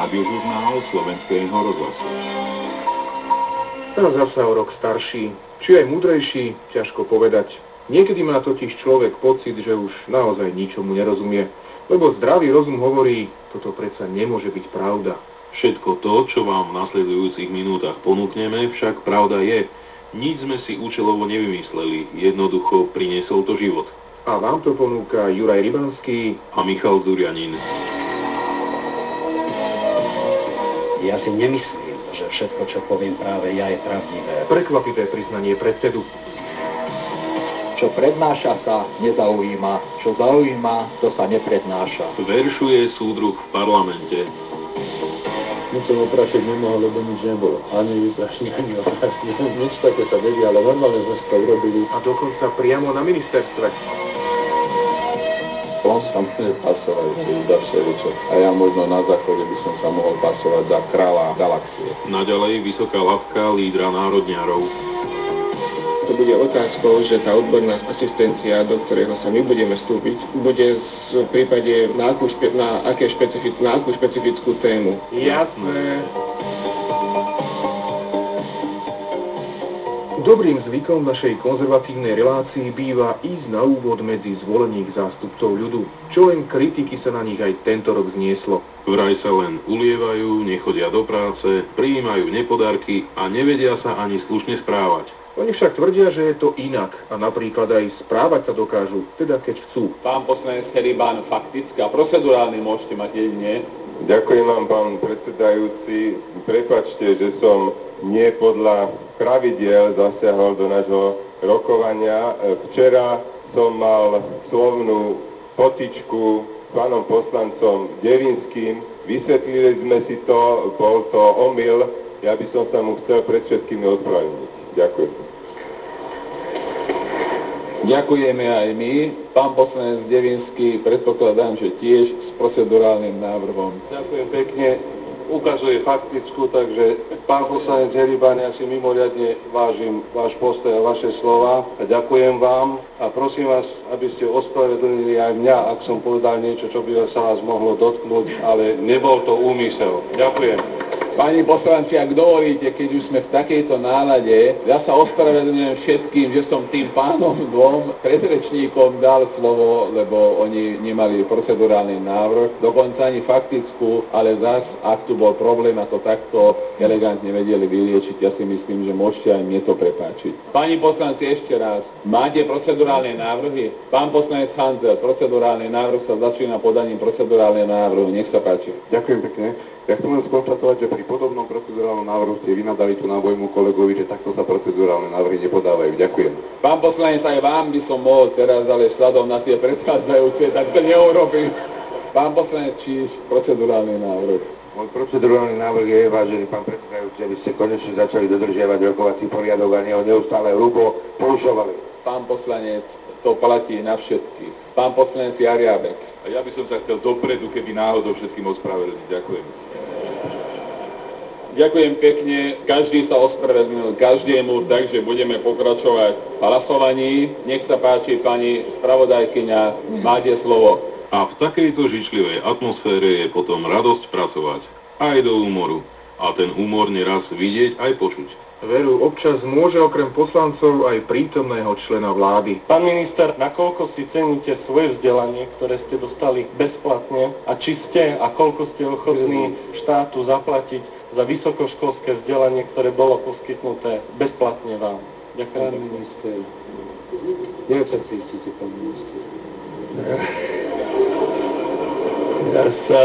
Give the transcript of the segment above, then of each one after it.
Rádiožurnál Slovenského rozhlasu. A zasa o rok starší, či aj múdrejší, ťažko povedať. Niekedy má totiž človek pocit, že už naozaj ničomu nerozumie, lebo zdravý rozum hovorí, toto predsa nemôže byť pravda. Všetko to, čo vám v nasledujúcich minútach ponúkneme, však pravda je. Nič sme si účelovo nevymysleli, jednoducho priniesol to život. A vám to ponúka Juraj Rybanský a Michal Zurianin. Ja si nemyslím, že všetko, čo poviem práve ja, je pravdivé. Prekvapivé priznanie predsedu. Čo prednáša sa, nezaujíma. Čo zaujíma, to sa neprednáša. Veršuje súdruh v parlamente. Nič som oprašiť nemohol, lebo nič nebolo. Ani vyprašný, ani oprašný. Nič také sa neví, ale normálne sme si to urobili. A dokonca priamo na ministerstve. On sa môže pasovať za všeličo. A ja možno na záchode by som sa mohol pasovať za kráľa galaxie. Naďalej vysoká latka lídra národňarov. To bude otázkou, že tá odborná asistencia, do ktorého sa my budeme vstúpiť, bude v prípade na akú špecifickú tému. Jasné. Dobrým zvykom našej konzervatívnej relácii býva ísť na úvod medzi zvolených zástupcov ľudu. Čo len kritiky sa na nich aj tento rok znieslo. Vraj sa len ulievajú, nechodia do práce, prijímajú nepodarky a nevedia sa ani slušne správať. Oni však tvrdia, že je to inak a napríklad aj správať sa dokážu, teda keď chcú. Pán poslanec Heribán, fakticky a procedurálny môžete mať jedine. Ďakujem vám, pán predsedajúci. Prepáčte, že som nie podľa pravidiel zasiahol do nášho rokovania. Včera som mal slovnú potičku s pánom poslancom Devinským. Vysvetlili sme si to, bol to omyl. Ja by som sa mu chcel pred všetkými ospravedlniť. Ďakujem. Ďakujeme aj my. Pán poslanec Devinský, predpokladám, že tiež s procedurálnym návrhom. Ďakujem pekne. Ukazuje faktickú, takže pán poslanec Heribán, ja si mimoriadne vážim váš postoj a vaše slova a ďakujem vám a prosím vás, aby ste ospravedlnili aj mňa, ak som povedal niečo, čo by sa vás mohlo dotknúť, ale nebol to úmysel. Ďakujem. Pani poslanci, ak dovolíte, keď už sme v takejto nálade, ja sa ospravedlňujem všetkým, že som tým pánom dvom predrečníkom dal slovo, lebo oni nemali procedurálny návrh, dokonca ani faktickú, ale zas, ak tu bol problém a to takto elegantne vedeli vyliečiť, ja si myslím, že môžete aj mne to prepáčiť. Pani poslanci, ešte raz, máte procedurálne návrhy? Pán poslanec Hanzel, procedurálny návrh sa začína podaním procedurálneho návrhu, nech sa páči. Ďakujem pekne. Ja chcem len skonštatovať, že pri podobnom procedurálnom návrhu ste vynadali tu na môjmu kolegovi, že takto sa procedurálne návrhy nepodávajú. Ďakujem. Pán poslanec, aj vám by som mohol teraz, ale vzhľadom na tie predchádzajúce, tak to neurobím. Pán poslanec Číš, procedurálny návrh. Môj procedurálny návrh je, vážený pán predsedajúci, aby ste konečne začali dodržiavať rokovací poriadok a neho neustále hrubo porušovali. Pán poslanec, to platí na všetkých. Pán poslanec Jariabek. A ja by som sa chcel dopredu, keby náhodou všetkým ospravedlniť. Ďakujem. Ďakujem pekne, každý sa ospravedlnil každému, takže budeme pokračovať v hlasovaní. Nech sa páči, pani spravodajkyňa, máte slovo. A v takejto žičlivej atmosfére je potom radosť pracovať. Aj do humoru. A ten humor neraz vidieť aj počuť. Veru, občas môže okrem poslancov aj prítomného člena vlády. Pán minister, nakoľko si ceníte svoje vzdelanie, ktoré ste dostali bezplatne a či ste a koľko ste ochotní štátu zaplatiť za vysokoškolské vzdelanie, ktoré bolo poskytnuté bezplatne vám? Ďakujem. Pán minister, jak sa cítite, pán minister? Ja sa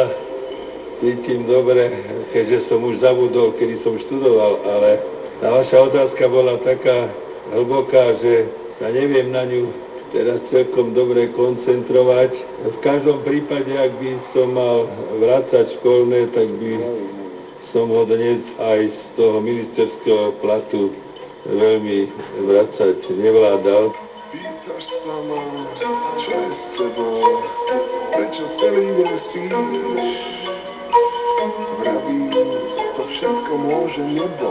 cítim dobre, keďže som už zabudol, kedy som študoval, ale tá vaša otázka bola taká hlboká, že sa neviem na ňu teraz celkom dobre koncentrovať. V každom prípade, ak by som mal vrácať školné, tak by som ho dnes aj z toho ministerského platu veľmi vrácať nevládal. Pýtaš sa ma, čo je s tebou, prečo celý deň spíš? Vraví, to všetko môže nebo,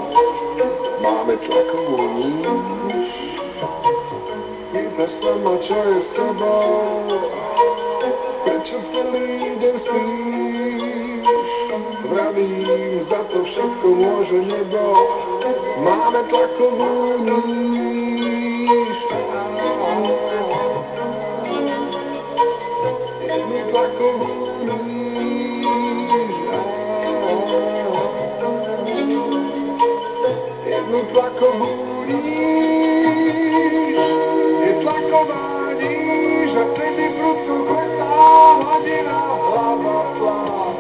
máme tlakovú níž. Pýtaš sa ma, čo je s tebou, prečo celý deň spíš? Vravím, za to všetko môže nebo. Máme tlakovú níž. Jednu tlakovú níž. Jednu tlakovú níž. Je tlaková níž a vtedy prudko klesá hladina hlava plán.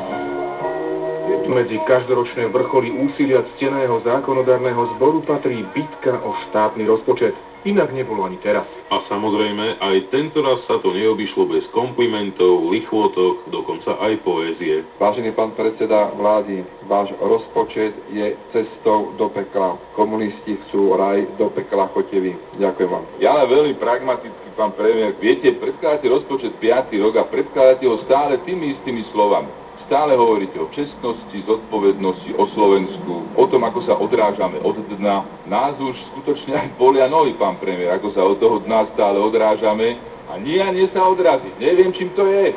Medzi každoročné vrcholy úsilia cteného zákonodárneho zboru patrí bitka o štátny rozpočet. Inak nebolo ani teraz. A samozrejme, aj tento raz sa to neobyšlo bez komplimentov, lichôtok, dokonca aj poézie. Vážený pán predseda vlády, váš rozpočet je cestou do pekla. Komunisti chcú raj, do pekla choďte vy. Ďakujem vám. Ja len veľmi pragmaticky, pán premiér, viete, predkladáte rozpočet 5. rok a predkladáte ho stále tými istými slovami. Stále hovoríte o čestnosti, zodpovednosti, o Slovensku, o tom, ako sa odrážame od dna. Nás už skutočne aj bolia nohy, pán premiér, ako sa od toho dna stále odrážame a nie sa odraziť. Neviem, čím to je.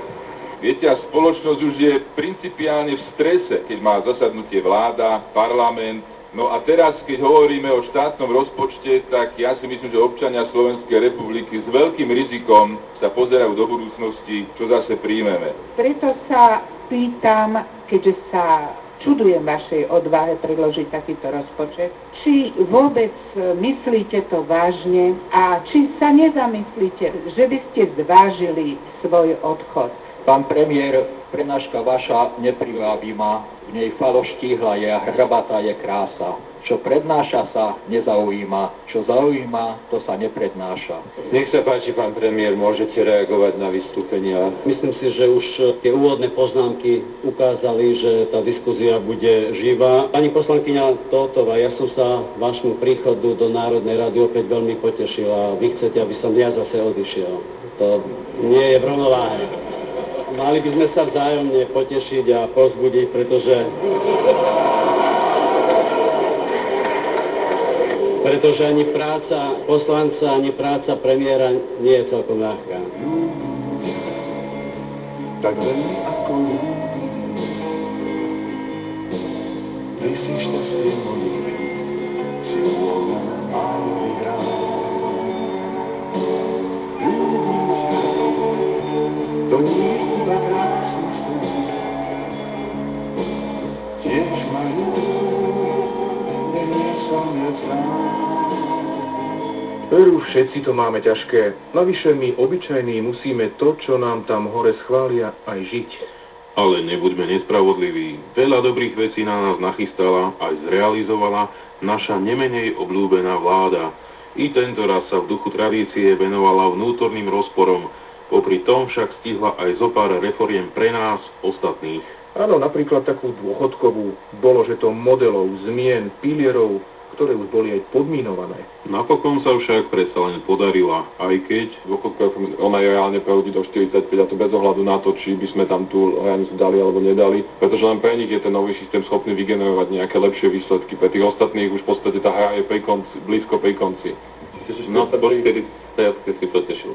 Viete, a spoločnosť už je principiálne v strese, keď má zasadnutie vláda, parlament. No a teraz, keď hovoríme o štátnom rozpočte, tak ja si myslím, že občania Slovenskej republiky s veľkým rizikom sa pozerajú do budúcnosti, čo zase príjmeme. Preto sa pýtam, keďže sa čudujem vašej odvahe predložiť takýto rozpočet, či vôbec myslíte to vážne a či sa nezamyslíte, že by ste zvážili svoj odchod. Pán premiér, prednáška vaša neprivábi ma, v nej faloš štíhla je a hrabatá je krása. Čo prednáša sa, nezaujíma, čo zaujíma, to sa neprednáša. Nech sa páči, pán premiér, môžete reagovať na vystúpenia. Myslím si, že už tie úvodné poznámky ukázali, že tá diskusia bude živá. Pani poslankyňa Tótová, ja som sa vášmu príchodu do Národnej rady opäť veľmi potešil a vy chcete, aby som ja zase odišiel. To nie je v rovnováhe. Mali by sme sa vzájomne potešiť a povzbudiť, pretože ani práca poslanca, ani práca premiéra nie je celkom ľahká. Tak veľmi ako ľúbim, ty si šťastie moje, si vôľa aj vyhrám. Ľúbim ťa, to nie je iba krásny sen, tiež ma ľúbim, nie som ja sám. Veru, všetci to máme ťažké. Navyše my, obyčajní, musíme to, čo nám tam hore schvália, aj žiť. Ale nebuďme nespravodliví. Veľa dobrých vecí na nás nachystala, aj zrealizovala naša nemenej obľúbená vláda. I tento raz sa v duchu tradície venovala vnútorným rozporom. Popri tom však stihla aj zo pár reforiem pre nás, ostatných. Áno, napríklad takú dôchodkovú. Bolo, že to modelov, zmien, pilierov, ktoré už boli aj podmínované. Napokon sa však predsa len podarila, aj keď ona je reálne pre ľudí do 45 a to bez ohľadu na to, či by sme tam tú hranicu dali alebo nedali, pretože len pre nich je ten nový systém schopný vygenerovať nejaké lepšie výsledky. Pre tých ostatných už v podstate tá hra je blízko pri konci. No, vtedy si potešil.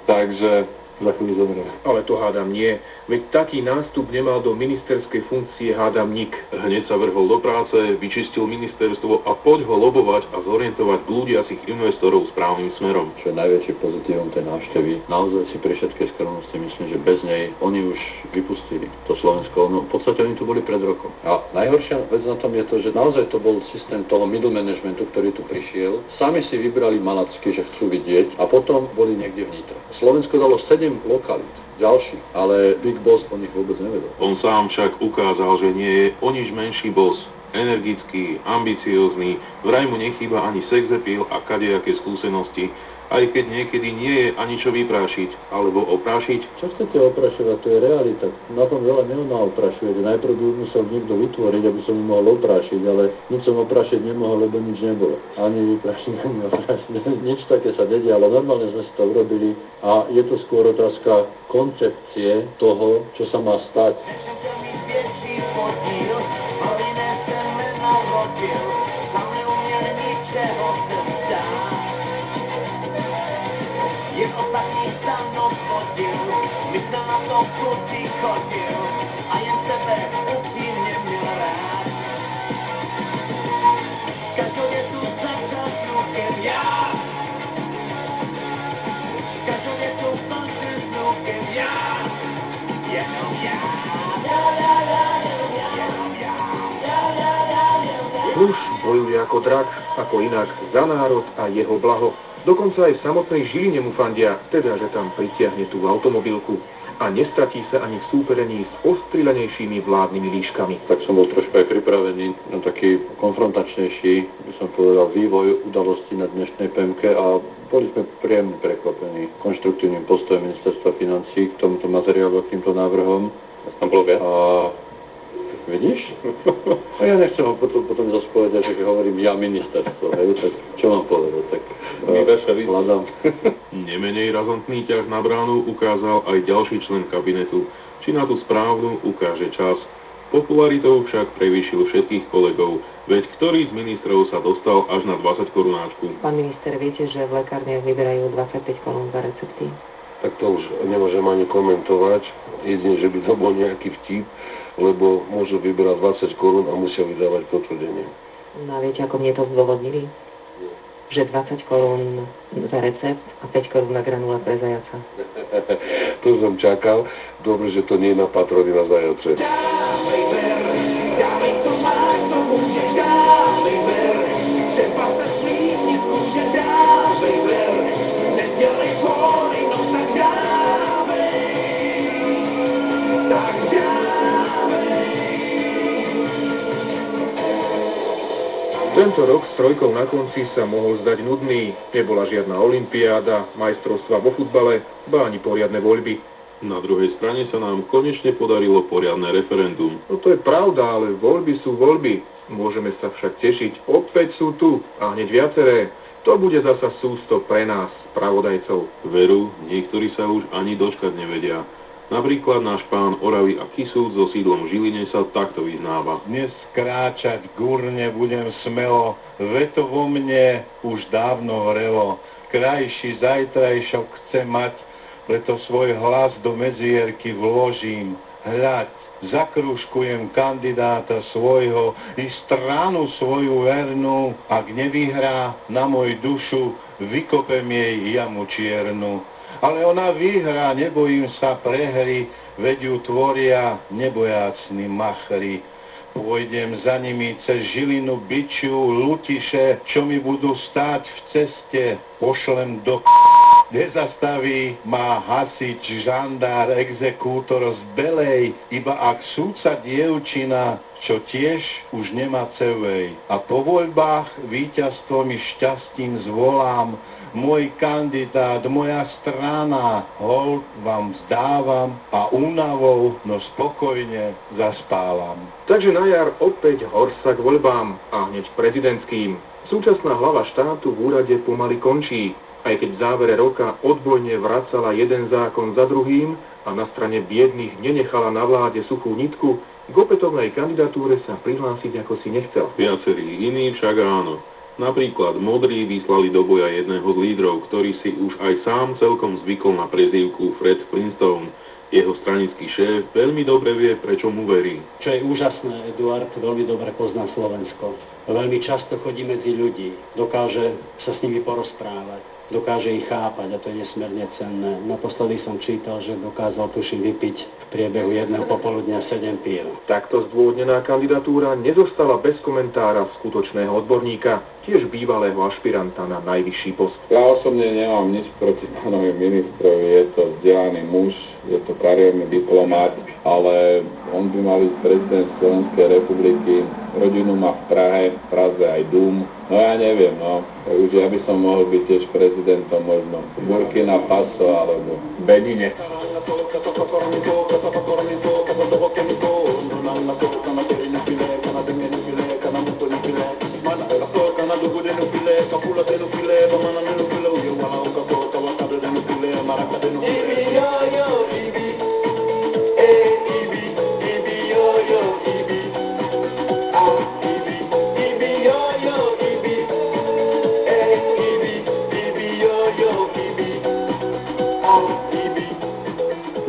Takže za chvíľu zomrie. Ale to hádam nie. Veď taký nástup nemal do ministerskej funkcie hádam nik. Hneď sa vrhol do práce, vyčistil ministerstvo a poď ho lobovať a zorientovať blúdiacich investorov správnym smerom. Čo je najväčšie pozitívum tej návštevy, naozaj si pri všetkej skromnosti myslím, že bez nej oni už vypustili to Slovensko. No, v podstate oni tu boli pred rokom. A najhoršia vec na tom je to, že naozaj to bol systém toho middle managementu, ktorý tu prišiel. Sami si vybrali malacky, že chcú vidieť a potom boli niekde vnitro. Slovensko dalo 7 lokalít ďalších, ale Big Boss o nich vôbec nevedel. On sám však ukázal, že nie je o nič menší boss. Energický, ambiciózny, vraj mu nechýba ani sexappeal a kadejaké skúsenosti, aj keď niekedy nie je ani čo vyprášiť, alebo oprášiť. Čo chcete oprašovať? To je realita. Na tom veľa neoprašujete. Najprv by musel niekto vytvoriť, aby som ju mohol oprášiť, ale nič som oprášiť nemohol, lebo nič nebolo. Ani vyprášiť, ani oprášiť. Nič také sa nedialo. Normálne sme si to urobili a je to skôr otázka koncepcie toho, čo sa má stať. Ostatní sa mnou zvodil, myslel na Muž bojuje ako drak, ako inak za národ a jeho blaho. Dokonca aj v samotnej Žiline mu fandia, teda že tam pritiahne tú automobilku. A nestratí sa ani v súperení s ostrilenejšími vládnymi líškami. Tak som bol trošku aj pripravený na taký konfrontačnejší, by som povedal, vývoj udalostí na dnešnej PMK a boli sme príjemne prekvapení konštruktívnym postojom Ministerstva financií k tomuto materiálu a k týmto návrhom. Tam bolo viac. Vidíš? A ja nechcem ho potom zase povedať, že hovorím ja ministerstvo, hej, tak čo mám povedať, tak hľadám. Nemenej razantný ťah na bránu ukázal aj ďalší člen kabinetu. Či na tú správnu ukáže čas. Popularitou však prevýšil všetkých kolegov, veď ktorý z ministrov sa dostal až na 20 korunáčku. Pán minister, viete, že v lekárniach vyberajú 25 korún za recepty? Tak to už nemôžem ani komentovať, jedine, že by to bol nejaký vtip, lebo môžu vyberať 20 korún a musia vydávať potvrdenie. No a viete, ako mne to zdôvodnili? Že 20 korún za recept a 5 korún na granule pre zajaca. To som čakal, dobre, že to nie je na patrony na zajace. Tento rok s trojkou na konci sa mohol zdať nudný. Nebola žiadna olympiáda, majstrovstva vo futbale, ba ani poriadne voľby. Na druhej strane sa nám konečne podarilo poriadne referendum. No to je pravda, ale voľby sú voľby. Môžeme sa však tešiť, opäť sú tu a hneď viaceré. To bude zasa sústo pre nás, spravodajcov. Veru, niektorí sa už ani dočkať nevedia. Napríklad náš pán Oravy a Kisúc so sídlom v Žiline sa takto vyznáva. Dnes kráčať gurne budem smelo, veto vo mne už dávno horelo. Krajší zajtrajšok chce mať, preto svoj hlas do medzierky vložím. Hľaď, zakrúžkujem kandidáta svojho i stranu svoju vernú, ak nevyhrá na môj dušu, vykopem jej jamu čiernu. Ale ona vyhrá, nebojím sa prehry, veď ju tvoria nebojácni machri. Pôjdem za nimi cez Žilinu, Byčiu, Lutiše, čo mi budú stáť v ceste, pošlem do nezastaví ma hasič, žandár, exekútor z Belej, iba ak súca dievčina, čo tiež už nemá cevej. A po voľbách víťazstvom i šťastím zvolám, môj kandidát, moja strana, hold vám vzdávam a únavou, no spokojne zaspávam. Takže na jar opäť horsa k voľbám a hneď prezidentským. Súčasná hlava štátu v úrade pomaly končí, aj keď v závere roka odbojne vracala jeden zákon za druhým a na strane biedných nenechala na vláde suchú nitku, k opätovnej kandidatúre sa prihlásiť ako si nechcel. Viacerí iní však áno. Napríklad modrí vyslali do boja jedného z lídrov, ktorý si už aj sám celkom zvykol na prezývku Fred Flintstone. Jeho stranický šéf veľmi dobre vie, prečo mu verí. Čo je úžasné, Eduard veľmi dobre pozná Slovensko. Veľmi často chodí medzi ľudí, dokáže sa s nimi porozprávať, dokáže ich chápať a to je nesmierne cenné. Naposledy som čítal, že dokázal tuším vypiť v priebehu jedného popoludňa 7 píl. Takto zdôvodnená kandidatúra nezostala bez komentára skutočného odborníka, tiež bývalého ašpiranta na najvyšší post. Ja osobne nemám nič proti pánovi ministrovi, je to vzdelaný muž, je to kariérny diplomát, ale on by mal byť prezident Slovenskej republiky, rodinu má v Praze aj dům. No ja neviem, takže ja by som mohol byť tiež prezidentom možno Burkina Faso alebo Benine.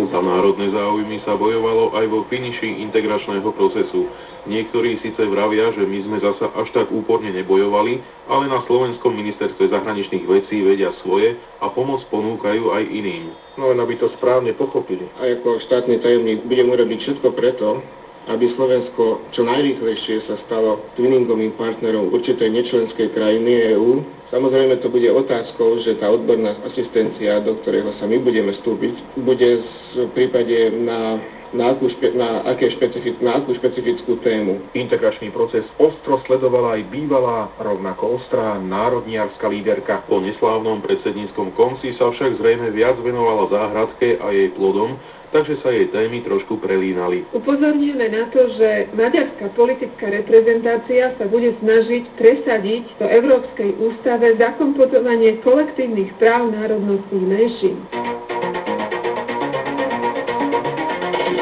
Za národné národné záujmy sa bojovalo aj vo finiši integračného procesu. Niektorí síce vravia, že my sme zasa až tak úporne nebojovali, ale na Slovenskom ministerstve zahraničných vecí vedia svoje a pomoc ponúkajú aj iným. No len aby to správne pochopili. A ako štátny tajomník budem urobiť všetko preto, aby Slovensko čo najrýchlejšie sa stalo twinningovým partnerom určitej nečlenskej krajiny EÚ. Samozrejme to bude otázkou, že tá odborná asistencia, do ktorého sa my budeme vstúpiť, bude v prípade na akú špecifickú tému. Integračný proces ostro sledovala aj bývalá, rovnako ostrá národniarska líderka. Po neslávnom predsedníckom konci sa však zrejme viac venovala záhradke a jej plodom, takže sa jej témy trošku prelínali. Upozorňujeme na to, že maďarská politická reprezentácia sa bude snažiť presadiť do Európskej ústave zakomponovanie kolektívnych práv národnostných menšín.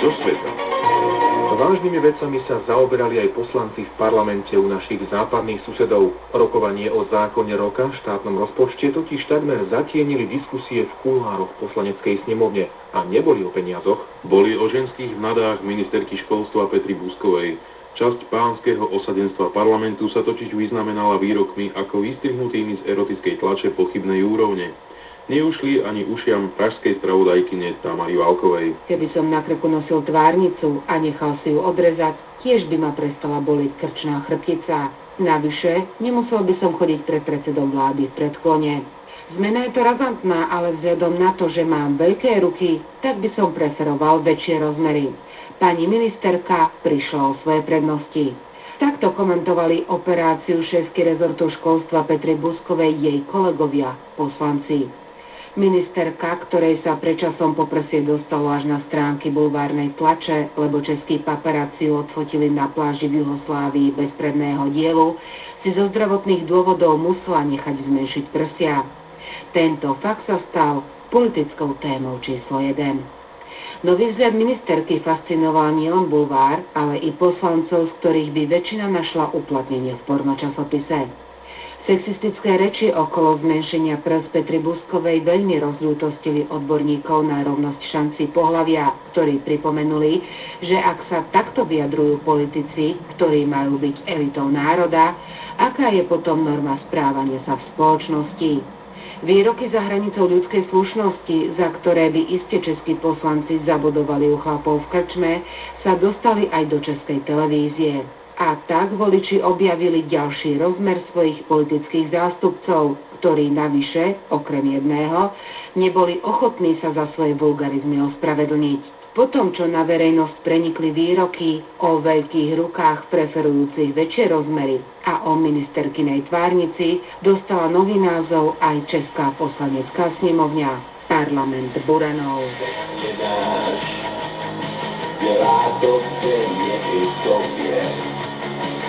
Zo sveta. Vážnymi vecami sa zaoberali aj poslanci v parlamente u našich západných susedov. Rokovanie o zákone roka v štátnom rozpočte totiž takmer zatienili diskusie v kulároch poslaneckej snemovne a neboli o peniazoch. Boli o ženských vnadách ministerky školstva Petry Buskovej. Časť pánskeho osadenstva parlamentu sa totiž vyznamenala výrokmi ako vystrihnutými z erotickej tlače pochybnej úrovne. Neušli ani ušiam pražskej spravodajkyne Tamary Válkovej. Keby som na krku nosil tvárnicu a nechal si ju odrezať, tiež by ma prestala boliť krčná chrbtica. Navyše, nemusel by som chodiť pred predsedom vlády v predklone. Zmena je to razantná, ale vzhľadom na to, že mám veľké ruky, tak by som preferoval väčšie rozmery. Pani ministerka prišla o svoje prednosti. Takto komentovali operáciu šéfky rezortu školstva Petry Buskovej jej kolegovia, poslanci. Ministerka, ktorej sa predčasom po prsie dostalo až na stránky bulvárnej tlače, lebo českí paparazzi odfotili na pláži v Juhoslávii bez predného dielu, si zo zdravotných dôvodov musela nechať zmenšiť prsia. Tento fakt sa stal politickou témou číslo 1. Nový vzhľad ministerky fascinoval nielen bulvár, ale i poslancov, z ktorých by väčšina našla uplatnenie v pornočasopise. Sexistické reči okolo zmenšenia prs Petry Buskovej veľmi rozľútostili odborníkov na rovnosť šancí pohlavia, ktorí pripomenuli, že ak sa takto vyjadrujú politici, ktorí majú byť elitou národa, aká je potom norma správania sa v spoločnosti. Výroky za hranicou ľudskej slušnosti, za ktoré by iste českí poslanci zabodovali u chlapov v krčme, sa dostali aj do českej televízie. A tak voliči objavili ďalší rozmer svojich politických zástupcov, ktorí navyše, okrem jedného, neboli ochotní sa za svoje vulgarizmy ospravedlniť. Potom, čo na verejnosť prenikli výroky o veľkých rukách preferujúcich väčšie rozmery a o ministerkynej tvárnici, dostala nový názov aj Česká poslanecká snemovňa Parlament Buranov.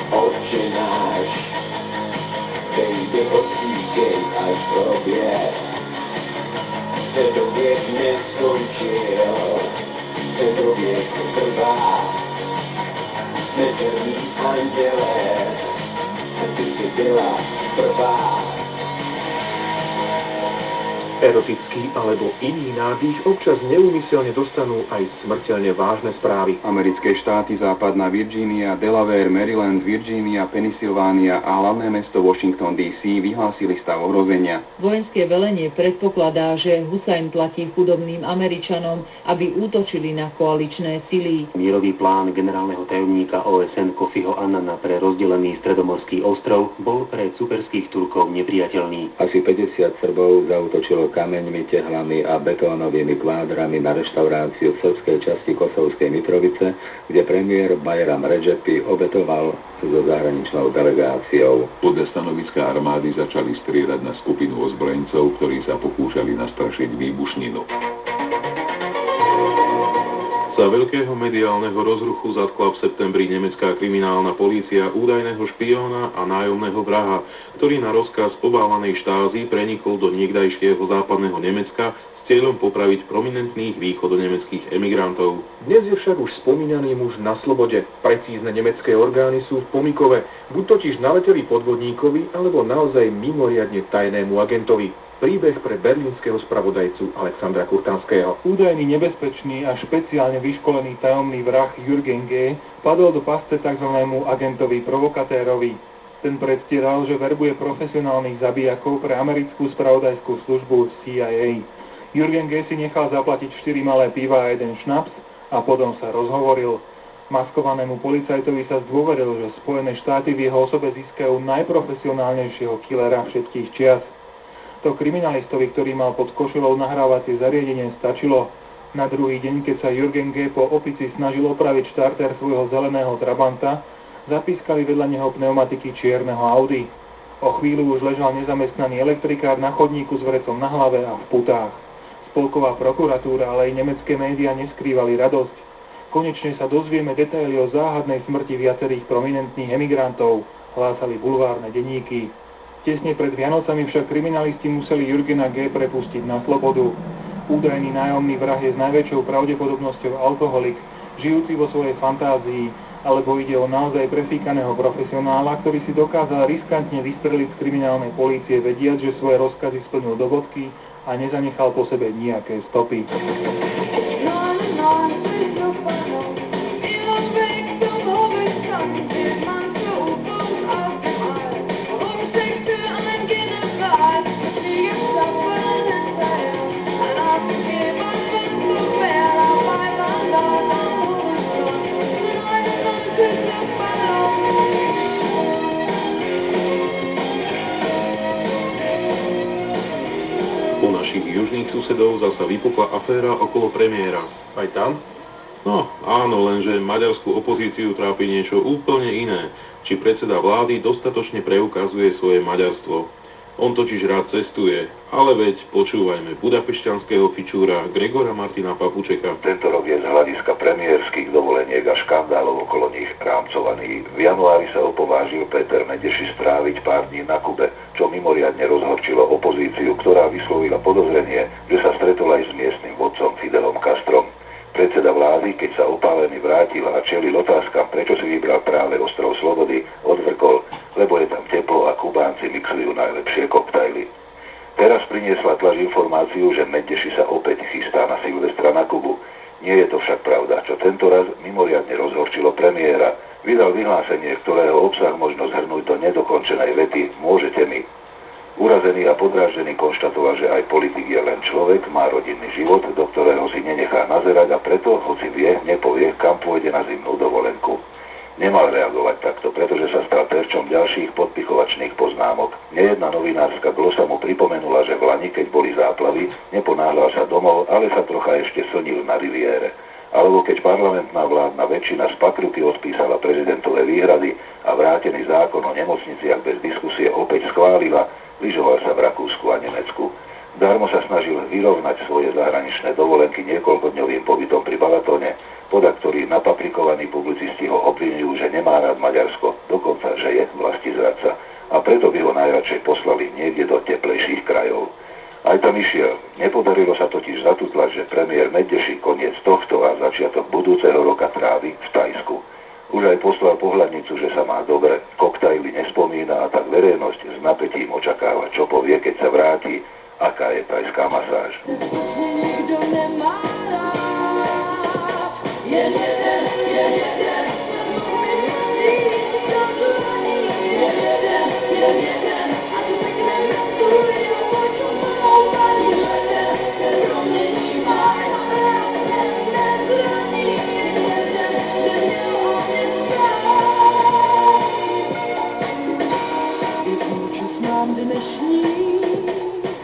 Oče náš, dej odříkej až v hrobě. Středověk neskončil, středověk trvá. Jsme černí andělé, ty si byla prvá. Erotický alebo iný nádych občas neúmyselne dostanú aj smrteľne vážne správy. Americké štáty, západná Virginia, Delaware, Maryland, Virginia, Pennsylvánia a hlavné mesto Washington D.C. vyhlásili stav ohrozenia. Vojenské velenie predpokladá, že Husajn platí chudobným Američanom, aby útočili na koaličné sily. Mírový plán generálneho tajomníka OSN Kofiho Annana pre rozdelený stredomorský ostrov bol pre cuperských Turkov nepriateľný. Asi 50 Srbov zaútočilo kameňmi, tehlami a betónovými kvádrami na reštauráciu v srbskej časti Kosovskej Mitrovice, kde premiér Bajram Redžepi obetoval so zahraničnou delegáciou. Podľa stanoviska armády začali strieľať na skupinu ozbrojencov, ktorí sa pokúšali nastrašiť výbušninu. Za veľkého mediálneho rozruchu zatkla v septembri nemecká kriminálna polícia údajného špióna a nájomného vraha, ktorý na rozkaz pobávanej štázy prenikol do niekdajšieho západného Nemecka s cieľom popraviť prominentných východonemeckých emigrantov. Dnes je však už spomínaný muž na slobode. Precízne nemecké orgány sú v pomykove, buď totiž naleteli podvodníkovi, alebo naozaj mimoriadne tajnému agentovi. Príbeh pre berlínskeho spravodajcu Alexandra Kurtanského. Údajný nebezpečný a špeciálne vyškolený tajomný vrah Jürgen G. padol do pasce tzv. Agentovi provokatérovi. Ten predstieral, že verbuje profesionálnych zabijakov pre americkú spravodajskú službu CIA. Jürgen G. si nechal zaplatiť 4 malé piva a 1 šnaps a potom sa rozhovoril. Maskovanému policajtovi sa zdôveril, že Spojené štáty v jeho osobe získajú najprofesionálnejšieho killera všetkých čias. To kriminalistovi, ktorý mal pod košelou nahrávacie zariadenie, stačilo. Na druhý deň, keď sa Jürgen G. po opici snažil opraviť štarter svojho zeleného Trabanta, zapískali vedľa neho pneumatiky čierneho Audi. O chvíľu už ležal nezamestnaný elektrikár na chodníku s vrecom na hlave a v putách. Spolková prokuratúra, ale aj nemecké médiá neskrývali radosť. Konečne sa dozvieme detaily o záhadnej smrti viacerých prominentných emigrantov, hlásali bulvárne denníky. Tesne pred Vianocami však kriminalisti museli Jürgena G. prepustiť na slobodu. Údajný nájomný vrah je s najväčšou pravdepodobnosťou alkoholik, žijúci vo svojej fantázii, alebo ide o naozaj prefíkaného profesionála, ktorý si dokázal riskantne vystreliť z kriminálnej polície, vediac, že svoje rozkazy splnil do bodky a nezanechal po sebe nejaké stopy. U našich južných susedov zasa vypukla aféra okolo premiéra. Aj tam? No, áno, lenže maďarskú opozíciu trápi niečo úplne iné. Či predseda vlády dostatočne preukazuje svoje maďarstvo. On totiž rád cestuje, ale veď počúvajme budapešťanského fičúra Gregora Martina Papučeka. Tento rok je z hľadiska premiérskych dovoleniek a škandálov okolo nich rámcovaný. V januári sa opovážil Peter Medeši stráviť pár dní na Kube, čo mimoriadne rozhorčilo opozíciu, ktorá vyslovila podozrenie, že sa stretol aj s miestnym vodcom Fidelom Castrom. Predseda vlády, keď sa opálený vrátil a čelil otázkam, prečo si vybral práve ostrov Slobody, odvrkol, lebo je tam teplo a Kubánci mixujú najlepšie koktajly. Teraz priniesla tlač informáciu, že Medeši sa opäť chystá na Silvestra na Kubu. Nie je to však pravda, čo tento raz mimoriadne rozhorčilo premiéra. Vydal vyhlásenie, ktorého obsah možno zhrnúť do nedokončenej vety "Môžete mi". Urazený a podráždený konštatoval, že aj politik je len človek, má rodinný život, do ktorého si nenechá nazerať a preto, hoci vie, nepovie, kam pôjde na zimnú dovolenku. Nemal reagovať takto, pretože sa stal terčom ďalších podpichovačných poznámok. Nejedna novinárska glosa mu pripomenula, že v lani, keď boli záplavy, neponáhľal sa domov, ale sa trocha ešte slnil na riviére. Alebo keď parlamentná vládna väčšina z pakruky odpísala prezidentové výhrady a vrátený zákon o nemocniciach bez diskusie opäť schválila, lyžoval sa v Rakúsku a Nemecku. Darmo sa snažil vyrovnať svoje zahraničné dovolenky niekoľkodňovým pobytom pri Balatone, podľa ktorých napaprikovaní publicisti ho obvinujú, že nemá rád Maďarsko, dokonca, že je vlastizradca. A preto by ho najradšej poslali niekde do teplejších krajov. Aj tam išiel. Nepodarilo sa totiž zatutlať, že premiér Medeši koniec tohto a začiatok budúceho roka trávi v Tajsku. Už aj poslal pohľadnicu, že sa má dobre, koktajly nespomína a tak verejnosť s napätím očakáva, čo povie, keď sa vráti, aká je tajská masáž.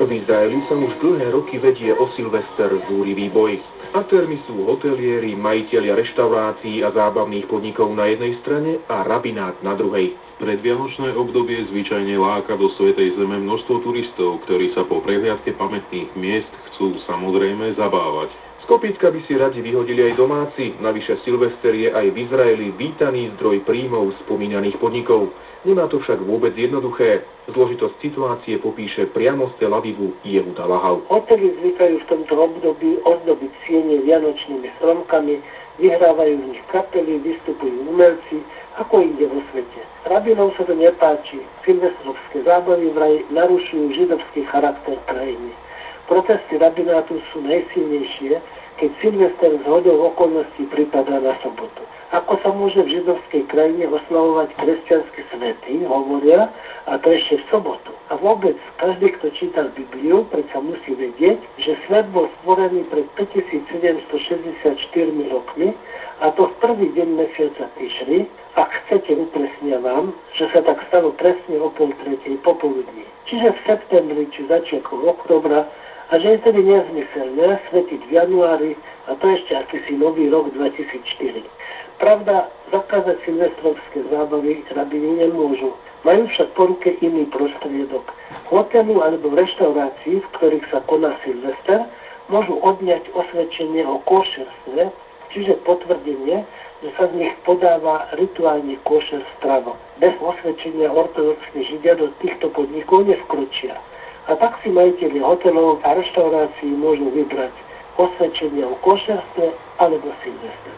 V Izraeli sa už dlhé roky vedie o Silvester zúrivý boj. Aktérmi sú hotelieri, majitelia reštaurácií a zábavných podnikov na jednej strane a rabinát na druhej. Predvianočné obdobie zvyčajne láka do Svätej Zeme množstvo turistov, ktorí sa po prehliadke pamätných miest chcú samozrejme zabávať. Z kopítka by si radi vyhodili aj domáci, navyše Silvester je aj v Izraeli vítaný zdroj príjmov spomínaných podnikov. Nemá to však vôbec jednoduché. Zložitosť situácie popíše priamo z Tel Avivu Jehuda Lahau. Hotely zvykajú v tomto období ozdobiť siene vianočnými stromkami, vyhrávajú v nich kapely, vystupujú umelci, ako inde vo svete. Rabinov sa to nepáči. Silvestrovské zábavy vraj narušujú židovský charakter krajiny. Protesty rabinátu sú najsilnejšie, keď Silvester z hodou okolností pripadá na sobotu. Ako sa môže v židovskej krajine oslavovať kresťanské svety, hovoria, a to ešte v sobotu. A vôbec, každý, kto čítal Bibliu, predsa musí vedieť, že svet bol stvorený pred 5764 rokmi, a to v prvý deň mesiaca Tišri. Ak chcete, upresňujem, že sa tak stalo presne o 2:30 popoludní. Čiže v septembri či začiatku októbra, a že je tedy nezmyselné svetiť v januári, a to ešte akýsi nový rok 2004. Pravda, zakázať silvestrovské zábavy rabini nemôžu. Majú však po ruke iný prostriedok. Hotelu alebo v reštaurácii, v ktorých sa koná Silvester, môžu odňať osvedčenie o košerstve, čiže potvrdenie, že sa z nich podáva rituálne košer strava. Bez osvedčenia ortodoxní židia do týchto podnikov nevkročia. A tak si majiteľi hotelov a reštaurácií môžu vybrať osvedčenie o košerstve alebo Silvester.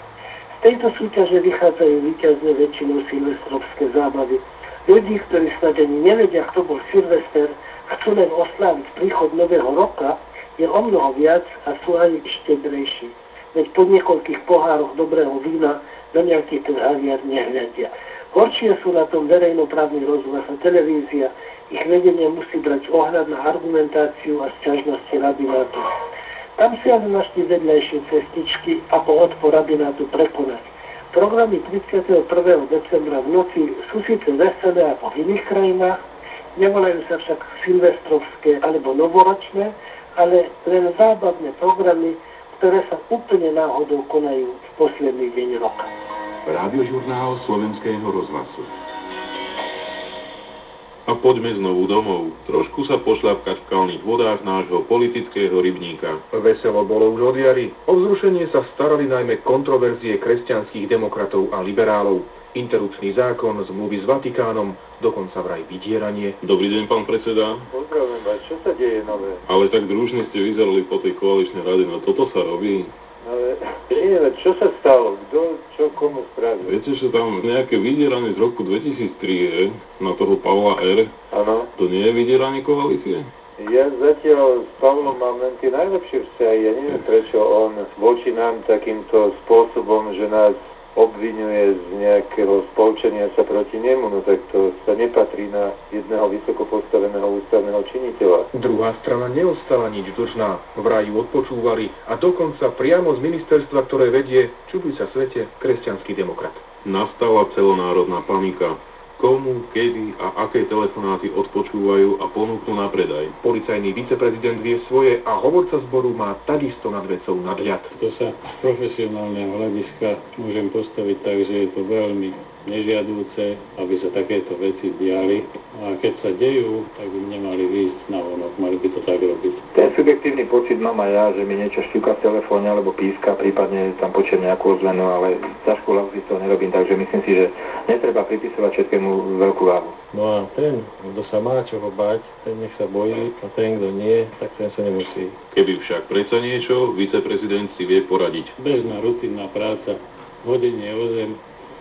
Z tejto súťaže vychádzajú víťazne väčšinou silvestrovské zábavy. Ľudí, ktorí snad ani nevedia, kto bol Silvester, chcú len osláviť príchod nového roka, je o mnoho viac a sú aj štedrejší. Veď po niekoľkých pohároch dobrého vína do nejaký ten haviar nehľadia. Horšie sú na tom verejnoprávny rozhlas a televízia. Ich vedenie musí brať ohľad na argumentáciu a sťažnosti rabinátu. Tam si ale našli vedľajšie cestičky, ako odpor rabinátu prekonať. Programy 31. decembra v noci sú síce veselé ako v iných krajinách, nevolajú sa však silvestrovské alebo novoročné, ale len zábavné programy, ktoré sa úplne náhodou konajú v posledný deň roka. Rádiožurnál Slovenského rozhlasu. A poďme znovu domov. Trošku sa pošľapkať v kalných vodách nášho politického rybníka. Veselo bolo už od jary. O vzrušenie sa starali najmä kontroverzie kresťanských demokratov a liberálov. Interrupčný zákon, zmluvy s Vatikánom, dokonca vraj vydieranie. Dobrý deň, pán predseda. Pozdravujem vás, čo sa deje nové? Ale tak družne ste vyzerali po tej koaličnej rade, no toto sa robí. Ale nie, čo sa stalo? Kto čo komu spravil? Viete, že tam nejaké vydieranie z roku 2003 je na toho Pavla R. Áno. To nie je vydieranie koalície? Ja zatiaľ s Pavlom mám len tie najlepšie vzťahy. Ja neviem, prečo on voči nám takýmto spôsobom, že nás obviňuje z nejakého spolčenia sa proti nemu, no tak to sa nepatrí na jedného vysoko postaveného ústavného činiteľa. Druhá strana neostala nič dlžná, vraj ju odpočúvali a dokonca priamo z ministerstva, ktoré vedie, čuduj sa svete, kresťanský demokrat. Nastala celonárodná panika. Komu, kedy a aké telefonáty odpočúvajú a ponúknú na predaj. Policajný viceprezident vie svoje a hovorca zboru má takisto nad vecou nadhľad. To sa z profesionálneho hľadiska môžem postaviť tak, že je to veľmi nežiadúce, aby sa takéto veci diali. A keď sa dejú, tak by nemali výjsť na vonok, mali by to tak robiť. Ten subjektívny pocit mám aj ja, že mi niečo šťuka v telefóne alebo píska, prípadne tam počujem nejakú ozvenu, ale ťažkú hlavu si to nerobím, takže myslím si, že netreba pripisovať všetkému veľkú váhu. No a ten, kto sa má čoho báť, ten nech sa bojí, a ten, kto nie, tak ten sa nemusí. Keby však predsa niečo, viceprezident si vie poradiť. Bežná rutinná práca, hodenie o zem,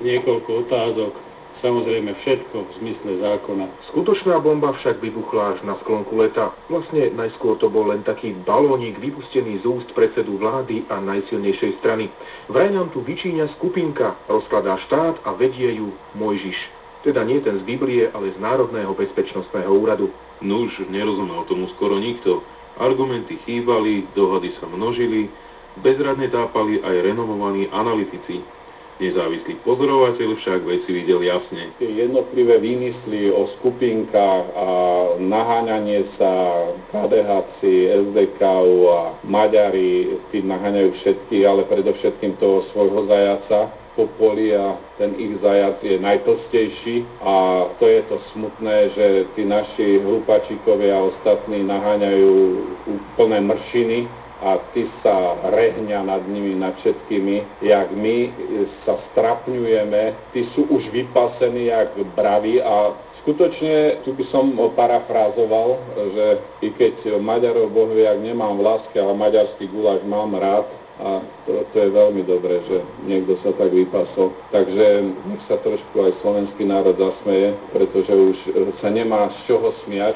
niekoľko otázok, samozrejme všetko v zmysle zákona. Skutočná bomba však vybuchla až na sklonku leta. Vlastne najskôr to bol len taký balónik vypustený z úst predsedu vlády a najsilnejšej strany. Vraj nám tu vyčíňa skupinka, rozkladá štát a vedie ju Mojžiš. Teda nie ten z Biblie, ale z Národného bezpečnostného úradu. Nuž, nerozumel tomu skoro nikto. Argumenty chýbali, dohady sa množili, bezradne tápali aj renomovaní analytici. Nezávislý pozorovateľ však veci videl jasne. Tie jednotlivé výmysly o skupinkách a naháňanie sa KDH-ci, SDK-u a Maďari, tí naháňajú všetky, ale predovšetkým toho svojho zajaca po poli a ten ich zajac je najtlstejší a to je to smutné, že tí naši hlupačíkovia a ostatní naháňajú úplné mršiny a tí sa rehňa nad nimi, nad všetkými, jak my sa strapňujeme, tí sú už vypasení jak braví a skutočne tu by som parafrázoval, že i keď Maďarov Boh vie, jak nemám v láske, ale maďarský guláš mám rád, a to je veľmi dobré, že niekto sa tak vypasol. Takže nech sa trošku aj slovenský národ zasmeje, pretože už sa nemá z čoho smiať.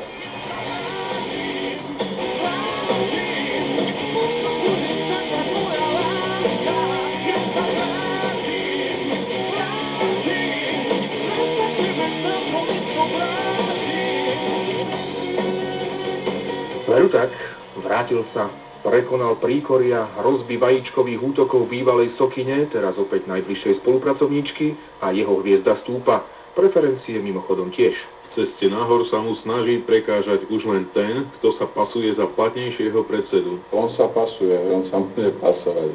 Veru tak, vrátil sa. Prekonal príkoria, hrozby vajíčkových útokov bývalej Sokyne, teraz opäť najbližšej spolupracovníčky, a jeho hviezda stúpa. Preferencie mimochodom tiež. V ceste nahor sa mu snaží prekážať už len ten, kto sa pasuje za platnejšieho predsedu. On sa pasuje, on sa môže pasovať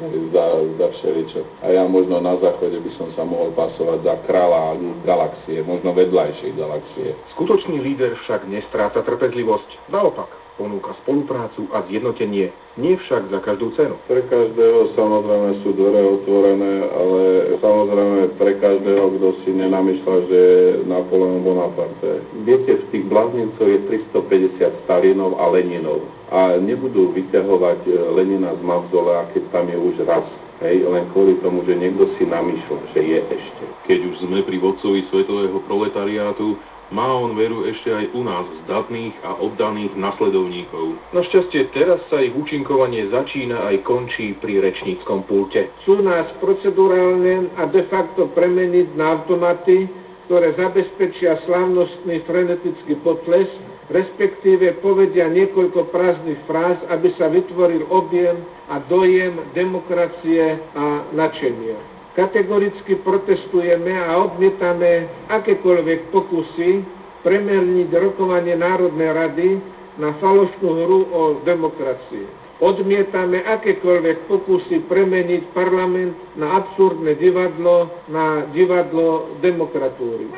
za všeličo. A ja možno na záchode by som sa mohol pasovať za kráľa galaxie, možno vedľajšej galaxie. Skutočný líder však nestráca trpezlivosť. Naopak, ponúka spoluprácu a zjednotenie, nie však za každú cenu. Pre každého samozrejme sú dvere otvorené, ale samozrejme pre každého, kto si nenamýšľa, že je Napoleon Bonaparte. Viete, v tých bláznicoch je 350 Stalinov a Leninov a nebudú vyťahovať Lenina z mavzola, keď tam je už raz. Hej, len kvôli tomu, že niekto si namýšľa, že je ešte. Keď už sme pri vodcovi svetového proletariátu, má on veru ešte aj u nás zdatných a oddaných nasledovníkov. Našťastie teraz sa ich účinkovanie začína aj končí pri rečníckom pulte. Chcú nás procedurálne a de facto premeniť na automaty, ktoré zabezpečia slávnostný frenetický potles, respektíve povedia niekoľko prázdnych fráz, aby sa vytvoril objem a dojem demokracie a nadšenia. Kategoricky protestujeme a odmietame akékoľvek pokusy premerniť rokovanie Národnej rady na falošnú hru o demokracii. Odmietame akékoľvek pokusy premeniť parlament na absurdné divadlo, na divadlo demokratúry.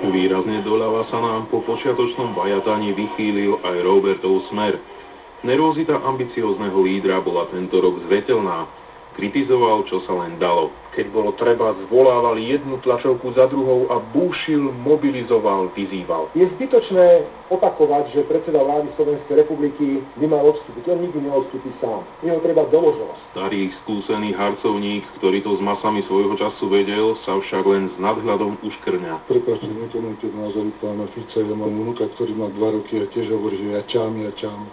Výrazne doľava sa nám po počiatočnom vajataní vychýlil aj Robertov Smer. Nervozita ambiciózneho lídra bola tento rok zreteľná. Kritizoval, čo sa len dalo. Keď bolo treba, zvolával jednu tlačovku za druhou a búšil, mobilizoval, vyzýval. Je zbytočné opakovať, že predseda vlády Slovenskej republiky by mal odstúpiť. On nikdy neodstúpi sám. Jeho treba dovozovať. Starý skúsený harcovník, ktorý to s masami svojho času vedel, sa však len s nadhľadom uškrňa. Prepáčte, nekomentujte názory pána Fica, ja mám vnúka, ktorý má 2 roky a tiež hovorí, že ja čám.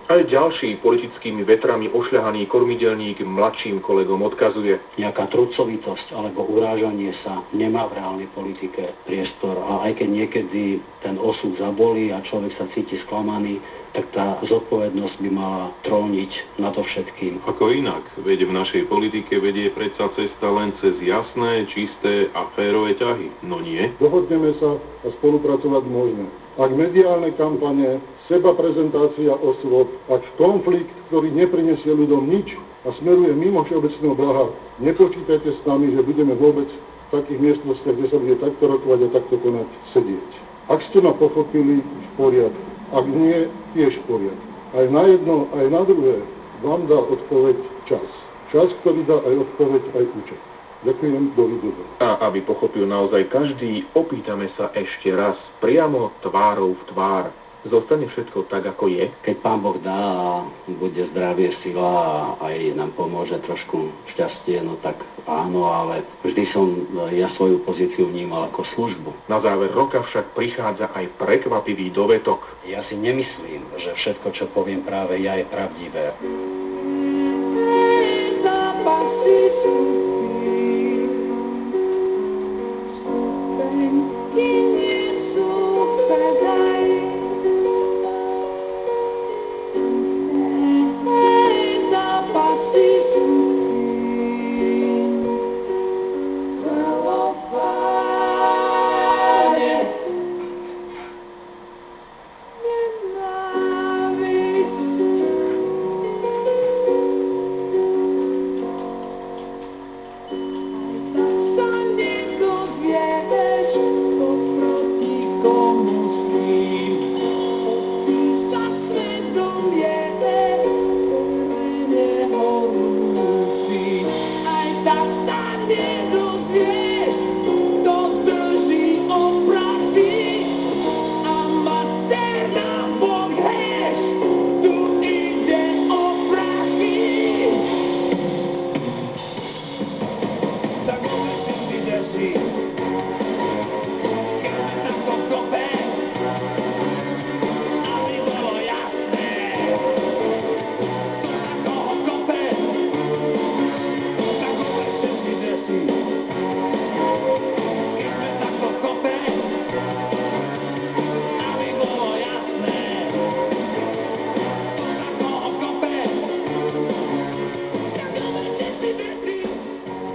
Aj ďalší politickými vetrami ošľahaný kormidelník mladším kolegom odkazuje. Nejaká trucovitosť alebo urážanie sa nemá v reálnej politike priestor. A aj keď niekedy ten osud zabolí a človek sa cíti sklamaný, tak tá zodpovednosť by mala tróniť na to všetkým. Ako inak, veď v našej politike vedie predsa cesta len cez jasné, čisté a férové ťahy. No nie? Dohodneme sa a spolupracovať môžeme. Ak mediálne kampane, seba prezentácia osôb, ak konflikt, ktorý neprinesie ľuďom nič a smeruje mimo všeobecného blaha, nepočítajte s nami, že budeme vôbec v takých miestnostiach, kde sa bude takto rokovať a takto konať, sedieť. Ak ste ma pochopili, v poriadku. Ak nie, tiež v poriadku. Aj na jedno, aj na druhé vám dá odpoveď čas. Čas, ktorý dá aj odpoveď, aj účet. Ďakujem, dovidenia. A aby pochopil naozaj každý, opýtame sa ešte raz, priamo tvárou v tvár. Zostane všetko tak, ako je? Keď Pán Boh dá a bude zdravie, sila a aj nám pomôže trošku šťastie, no tak áno, ale vždy som ja svoju pozíciu vnímal ako službu. Na záver roka však prichádza aj prekvapivý dovetok. Ja si nemyslím, že všetko, čo poviem práve ja, je pravdivé.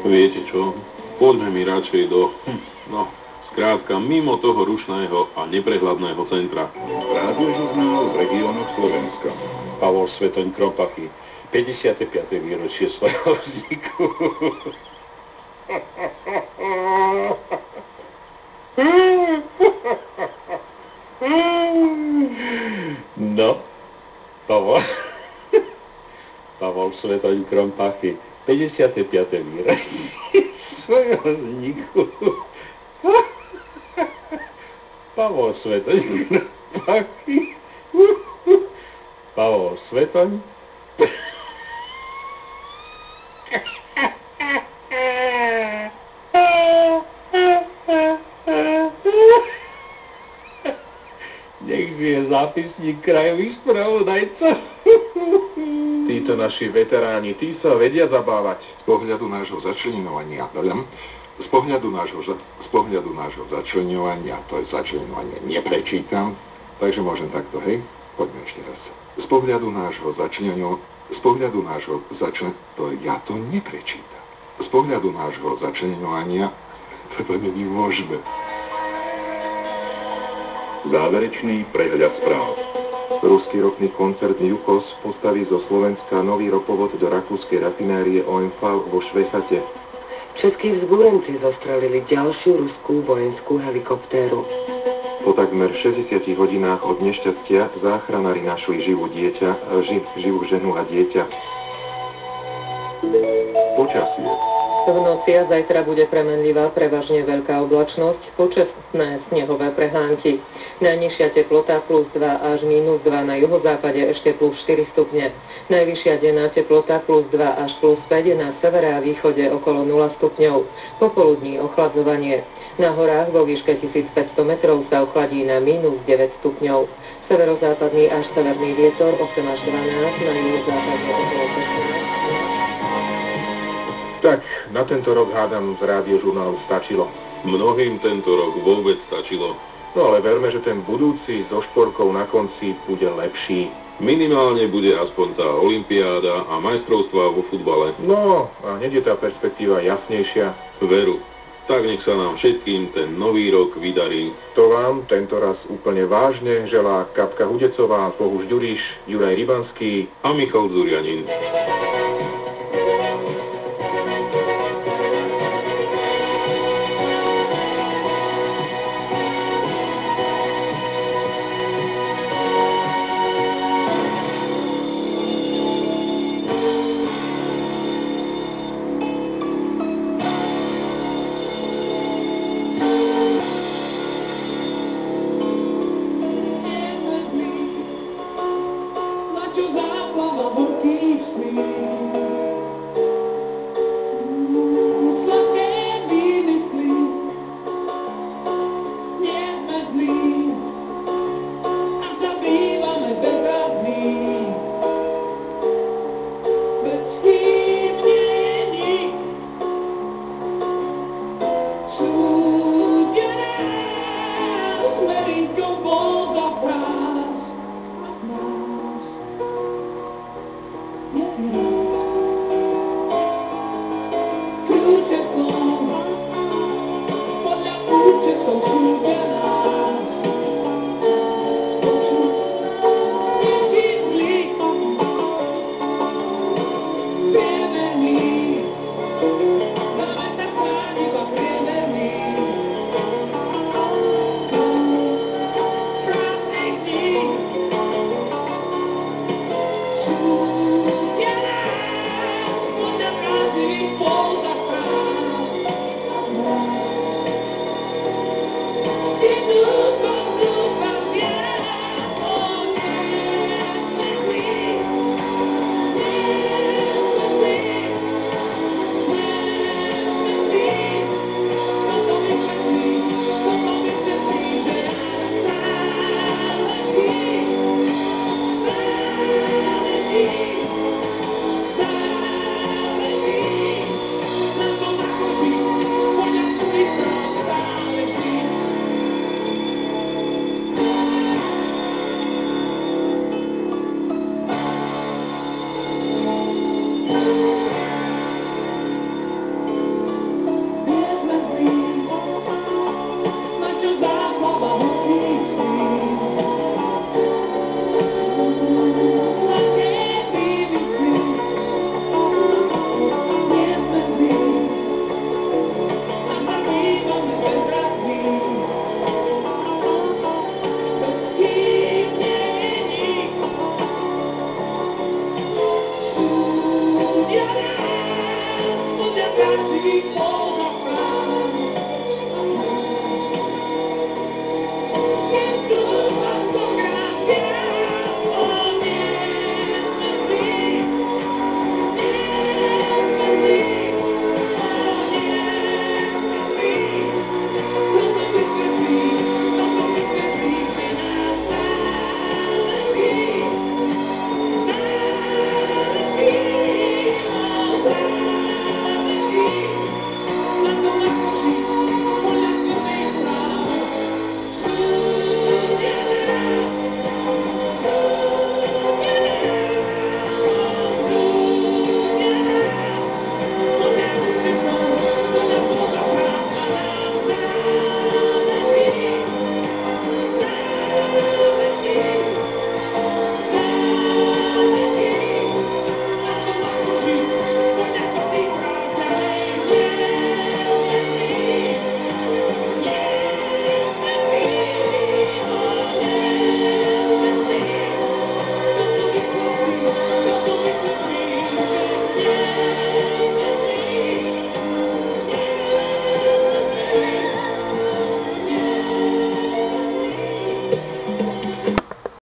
Viete čo? Poďme mi radšej do... skrátka, mimo toho rušného a neprehľadného centra. Rádiožurnál v regiónoch Slovenska. Pavol Svetoň Krompachy, 55. výročie svojho vzniku. No, Pavol Svetoň Krompachy, 55. výročie svojho vzniku. Pavol Svetoň Krompachy. Pavol Svetoň. Nech žije zápisník krajových spravodajcov. Títo naši veteráni, tí sa vedia zabávať. Z pohľadu nášho začleňovania, z pohľadu nášho začleňovania, to je začleňovanie, neprečítam, takže môžem takto, hej? Poďme ešte raz. Z pohľadu nášho ja to neprečítam. Z pohľadu nášho začleňovania, to nemôžeme. Záverečný prehľad správ. Ruský ropný koncern Jukos postaví zo Slovenska nový ropovod do rakúskej rafinérie OMV vo Švechate. Českí vzbúrenci zostrelili ďalšiu ruskú vojenskú helikoptéru. Po takmer 60 hodinách od nešťastia záchranári našli živú ženu a dieťa. Počasie. V noci a zajtra bude premenlivá, prevažne veľká oblačnosť, počasné snehové prehánky. Najnižšia teplota +2 až -2, na juhozápade ešte +4 stupne. Najvyššia denná teplota +2 až +5, na severe a východe okolo 0 stupňov. Popoludní ochladzovanie. Na horách vo výške 1500 metrov sa ochladí na -9 stupňov. Severozápadný až severný vietor 8 až 12, na juhozápade okolo 15. Tak, na tento rok hádam z rádiožurnálu stačilo. Mnohým tento rok vôbec stačilo. No ale verme, že ten budúci so šporkou na konci bude lepší. Minimálne bude aspoň tá olympiáda a majstrovstvá vo futbale. No, a hneď je tá perspektíva jasnejšia. Veru. Tak nech sa nám všetkým ten nový rok vydarí. To vám tento raz úplne vážne želá Katka Hudecová, Bohuž Ďuriš, Juraj Rybanský a Michal Zurianin.